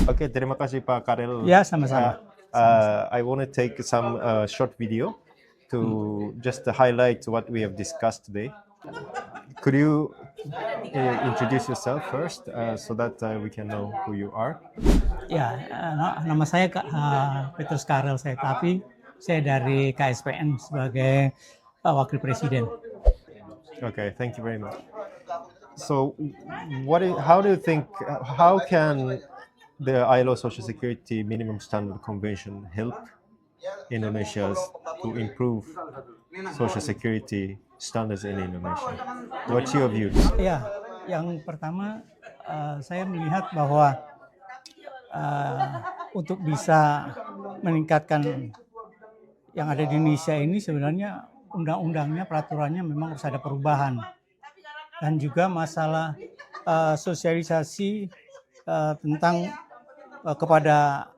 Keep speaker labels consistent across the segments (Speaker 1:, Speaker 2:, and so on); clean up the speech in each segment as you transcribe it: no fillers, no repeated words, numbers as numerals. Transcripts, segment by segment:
Speaker 1: Oke, terima kasih Pak Karel.
Speaker 2: Ya, sama-sama.
Speaker 1: I want to take some short video to just highlight what we have discussed today. Could you introduce yourself first so that we can know who you are?
Speaker 2: Ya, nama saya Petrus Karel saya, tapi saya dari KSPN sebagai Wakil Presiden.
Speaker 1: Okay, thank you very much. So, how do you think, how can the ILO Social Security Minimum Standard Convention help Indonesia to improve social security standards in Indonesia? What's your view?
Speaker 2: Ya, yang pertama saya melihat bahwa untuk bisa meningkatkan yang ada di Indonesia ini sebenarnya undang-undangnya, peraturannya memang harus ada perubahan. Dan juga masalah sosialisasi tentang kepada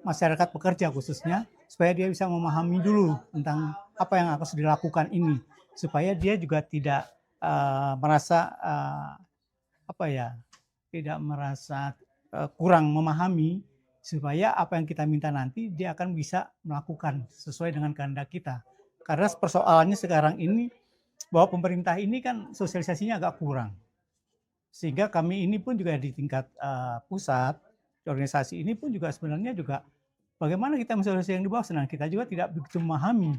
Speaker 2: masyarakat pekerja khususnya, supaya dia bisa memahami dulu tentang apa yang harus dilakukan ini, supaya dia juga tidak merasa tidak merasa kurang memahami, supaya apa yang kita minta nanti dia akan bisa melakukan sesuai dengan kehendak kita. Karena persoalannya sekarang ini bahwa pemerintah ini kan sosialisasinya agak kurang, sehingga kami ini pun juga di tingkat pusat, organisasi ini pun juga sebenarnya juga bagaimana kita mensosialisasikan yang di bawah, sedang kita juga tidak begitu memahami.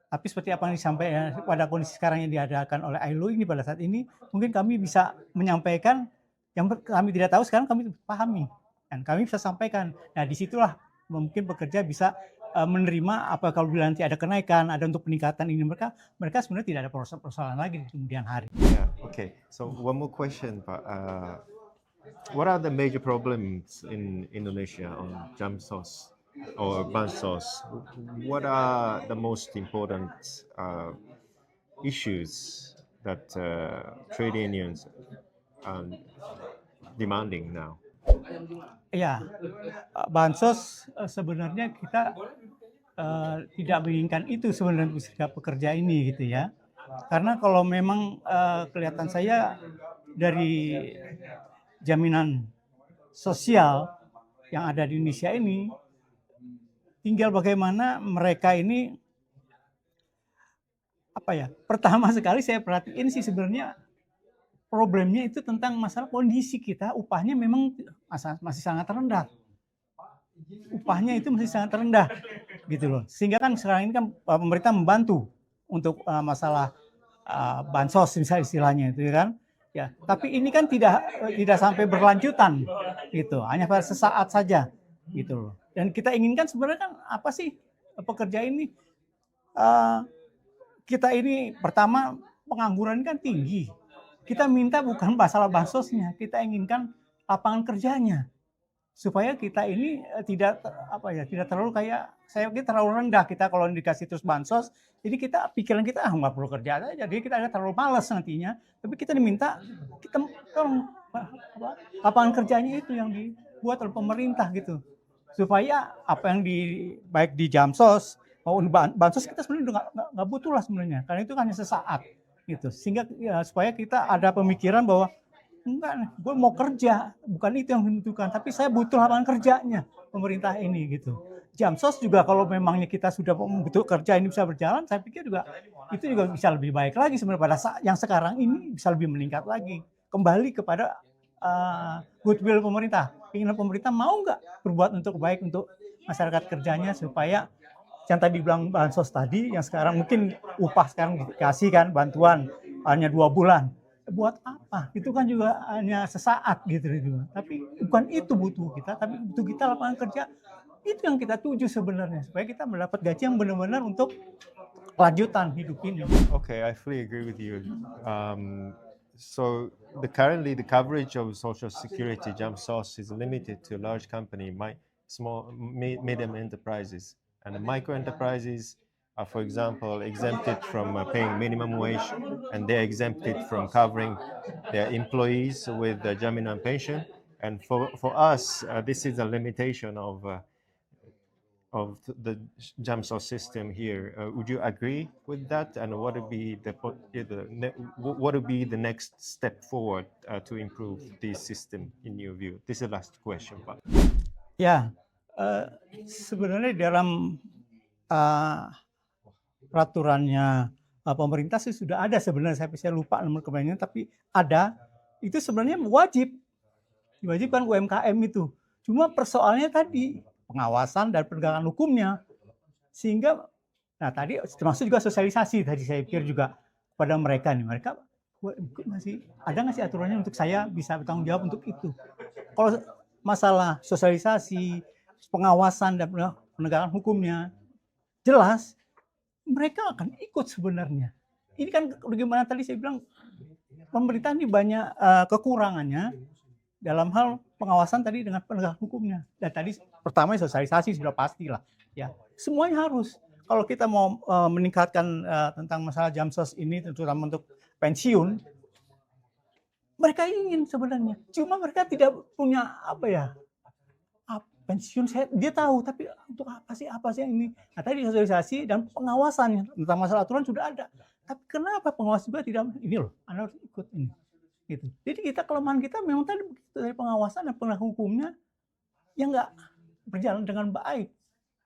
Speaker 2: Tapi seperti apa yang disampaikan pada kondisi sekarang yang diadakan oleh ILO ini pada saat ini, mungkin kami bisa menyampaikan yang kami tidak tahu sekarang kami pahami dan kami bisa sampaikan. Nah, disitulah mungkin pekerja bisa menerima apa kalau nanti ada kenaikan, ada untuk peningkatan ini, mereka sebenarnya tidak ada persoalan lagi di kemudian hari.
Speaker 1: Yeah, okay. So one more question, Pak. What are the major problems in Indonesia on Jamsos or Bansos? What are the most important issues that trade unions are demanding now?
Speaker 2: Ya, bansos sebenarnya kita tidak menginginkan itu sebenarnya sikap pekerja ini gitu ya. Karena kalau memang kelihatan saya dari jaminan sosial yang ada di Indonesia ini, tinggal bagaimana mereka ini pertama sekali saya perhatiin sih sebenarnya problemnya itu tentang masalah kondisi kita, upahnya memang masih sangat rendah. Upahnya itu masih sangat rendah gitu loh. Sehingga kan sekarang ini kan pemerintah membantu untuk masalah bansos misalnya istilahnya itu kan. Ya, tapi ini kan tidak sampai berlanjutan gitu, hanya pada sesaat saja gitu loh. Dan kita inginkan sebenarnya kan apa sih pekerja ini, kita ini pertama pengangguran kan tinggi. Kita minta bukan masalah bansosnya, kita inginkan lapangan kerjanya. Supaya kita ini tidak terlalu terlalu rendah kita kalau dikasih terus bansos. Jadi pikiran kita nggak perlu kerja aja, jadi kita terlalu malas nantinya. Tapi kita diminta kita lapangan kerjanya itu yang dibuat oleh pemerintah gitu. Supaya apa yang baik di Jamsos maupun bansos kita sebenarnya nggak butuh lah sebenarnya, karena itu hanya sesaat gitu. Sehingga ya, supaya kita ada pemikiran bahwa enggak, gue mau kerja, bukan itu yang dibutuhkan, tapi saya butuh lapangan kerjanya pemerintah ini gitu. Jamsos juga kalau memangnya kita sudah butuh kerja ini bisa berjalan, saya pikir juga itu juga bisa lebih baik lagi sebenarnya pada saat yang sekarang ini, bisa lebih meningkat lagi. Kembali kepada goodwill pemerintah, keinginan pemerintah mau nggak berbuat untuk baik untuk masyarakat kerjanya, supaya yang tadi bilang bansos tadi, yang sekarang mungkin upah sekarang dikasih kan bantuan hanya 2 bulan. Buat apa? Itu kan juga hanya sesaat gitu. Tapi bukan itu butuh kita, tapi butuh kita lapangan kerja. Itu yang kita tuju sebenarnya, supaya kita mendapat gaji yang benar-benar untuk lanjutan hidup ini.
Speaker 1: Okay, I fully agree with you. So currently the coverage of Social Security Jamsos is limited to large company, small, medium enterprises, and the micro enterprises are, for example, exempted from paying minimum wage, and they're exempted from covering their employees with the Jaminan pension. And for us, this is a limitation of the Jamsos system here. Would you agree with that? And what would be the next step forward to improve this system in your view? This is the last question, Pak.
Speaker 2: Ya, sebenarnya dalam eh, peraturannya pemerintah sih sudah ada sebenarnya, saya lupa nomor kebanyakan, tapi ada. Itu sebenarnya diwajibkan UMKM itu. Cuma persoalannya tadi pengawasan dan penegakan hukumnya, sehingga nah tadi termasuk juga sosialisasi tadi saya pikir juga kepada mereka nih, mereka masih ada nggak sih aturannya untuk saya bisa bertanggung jawab untuk itu. Kalau masalah sosialisasi, pengawasan dan penegakan hukumnya jelas, mereka akan ikut sebenarnya. Ini kan bagaimana tadi saya bilang, pemerintah ini banyak kekurangannya dalam hal pengawasan tadi dengan penegakan hukumnya. Dan tadi pertama sosialisasi sudah pastilah, ya semuanya harus. Kalau kita mau meningkatkan tentang masalah Jamsos ini, terutama untuk pensiun, mereka ingin sebenarnya. Cuma mereka tidak punya pensiun dia tahu, tapi untuk apa sih yang ini. Nah tadi sosialisasi dan pengawasan tentang masalah aturan sudah ada. Tapi kenapa pengawas juga tidak, ini loh, Anda harus ikut ini. Gitu. Jadi kelemahan kita memang tadi dari pengawasan dan penegakan hukumnya yang nggak berjalan dengan baik.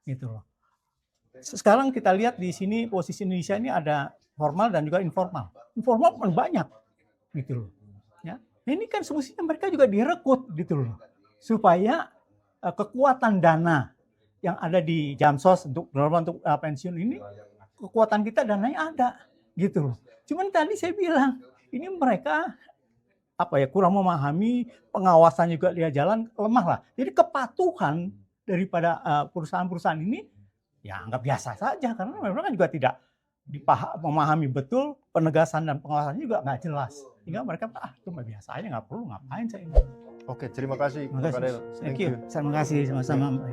Speaker 2: Gitu loh. Sekarang kita lihat di sini posisi Indonesia ini ada formal dan juga informal. Informal banyak, gitu loh. Ya, ini kan semestinya mereka juga direkrut, gitu loh, supaya kekuatan dana yang ada di Jamsos untuk pensiun ini, kekuatan kita dananya ada, gitu loh. Cuman tadi saya bilang ini mereka kurang memahami, pengawasan juga dia jalan lemah lah. Jadi kepatuhan daripada perusahaan-perusahaan ini ya anggap biasa saja, karena memang kan juga tidak memahami betul, penegasan dan pengawasan juga nggak jelas. Sehingga mereka cuma biasa aja, nggak perlu ngapain saya ini.
Speaker 1: Oke, terima kasih.
Speaker 2: Terima kasih. Thank you. Terima kasih sama-sama.